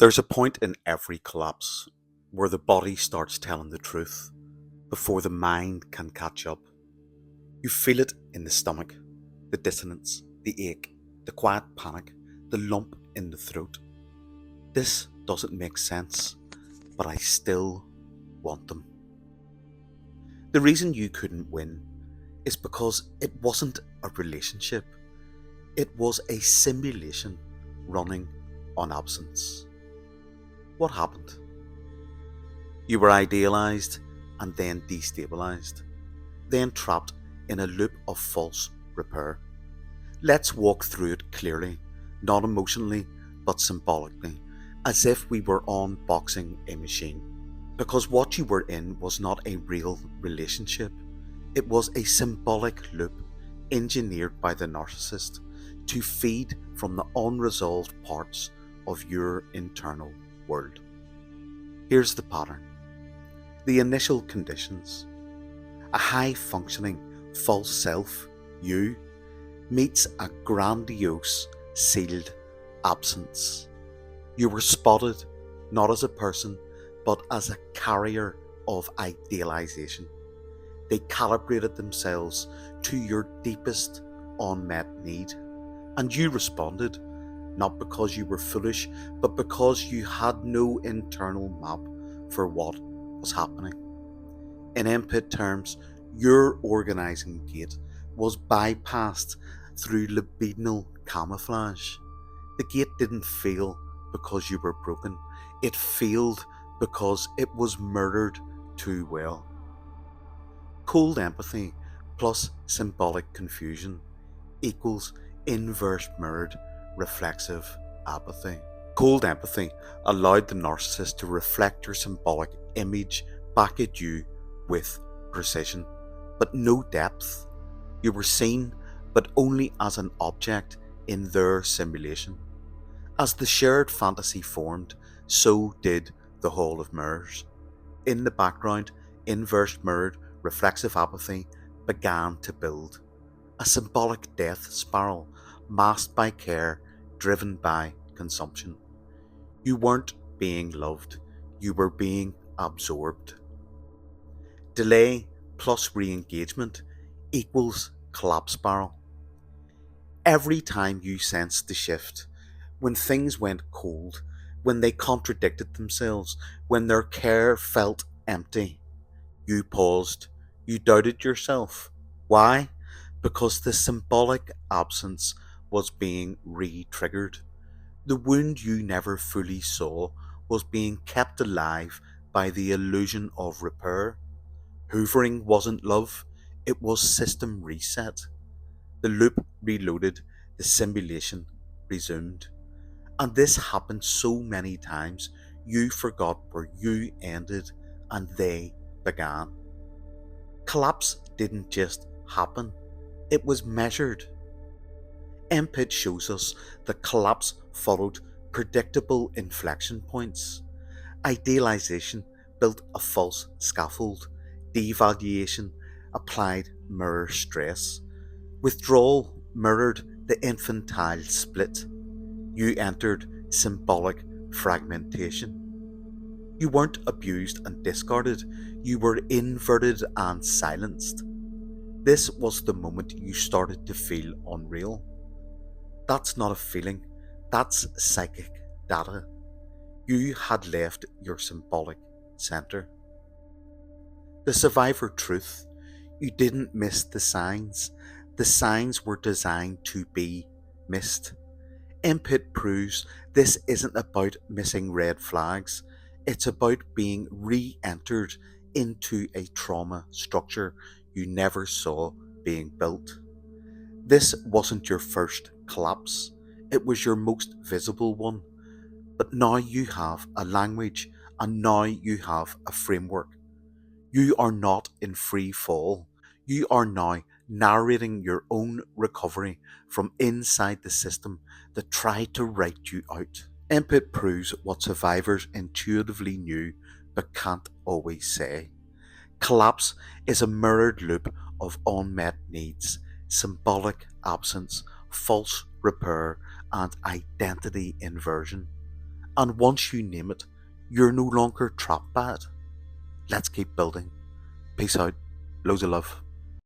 There's a point in every collapse where the body starts telling the truth before the mind can catch up. You feel it in the stomach, the dissonance, the ache, the quiet panic, the lump in the throat. This doesn't make sense, but I still want them. The reason you couldn't win is because it wasn't a relationship, it was a simulation running on absence. What happened? You were idealized and then destabilized, then trapped in a loop of false repair. Let's walk through it clearly, not emotionally, but symbolically, as if we were unboxing a machine. Because what you were in was not a real relationship, it was a symbolic loop engineered by the narcissist to feed from the unresolved parts of your internal world. Here's the pattern. The initial conditions. A high-functioning false self, you, meets a grandiose, sealed absence. You were spotted not as a person, but as a carrier of idealization. They calibrated themselves to your deepest unmet need, and you responded, not because you were foolish, but because you had no internal map for what was happening. In MPIT terms, your organizing gate was bypassed through libidinal camouflage. The gate didn't fail because you were broken, it failed because it was murdered too well. Cold empathy plus symbolic confusion equals inverse mirrored reflexive apathy. Cold empathy allowed the narcissist to reflect your symbolic image back at you with precision, but no depth. You were seen, but only as an object in their simulation. As the shared fantasy formed, so did the Hall of Mirrors. In the background, inverse mirrored reflexive apathy began to build. A symbolic death spiral, masked by care, driven by consumption. You weren't being loved, you were being absorbed. Delay plus re-engagement equals collapse spiral. Every time you sensed the shift, when things went cold, when they contradicted themselves, when their care felt empty, you paused, you doubted yourself. Why? Because the symbolic absence was being re-triggered. The wound you never fully saw was being kept alive by the illusion of repair. Hoovering wasn't love, it was system reset. The loop reloaded, the simulation resumed. And this happened so many times, you forgot where you ended and they began. Collapse didn't just happen, it was measured. MPIT shows us that collapse followed predictable inflection points. Idealization built a false scaffold. Devaluation applied mirror stress. Withdrawal mirrored the infantile split. You entered symbolic fragmentation. You weren't abused and discarded, you were inverted and silenced. This was the moment you started to feel unreal. That's not a feeling, that's psychic data. You had left your symbolic center. The survivor truth. You didn't miss the signs. The signs were designed to be missed. MPIT proves this isn't about missing red flags. It's about being re-entered into a trauma structure you never saw being built. This wasn't your first collapse. It was your most visible one. But now you have a language and now you have a framework. You are not in free fall. You are now narrating your own recovery from inside the system that tried to write you out. MPIT proves what survivors intuitively knew but can't always say. Collapse is a mirrored loop of unmet needs, symbolic absence, false repair, and identity inversion. And once you name it, you're no longer trapped by it. Let's keep building. Peace out. Loads of love.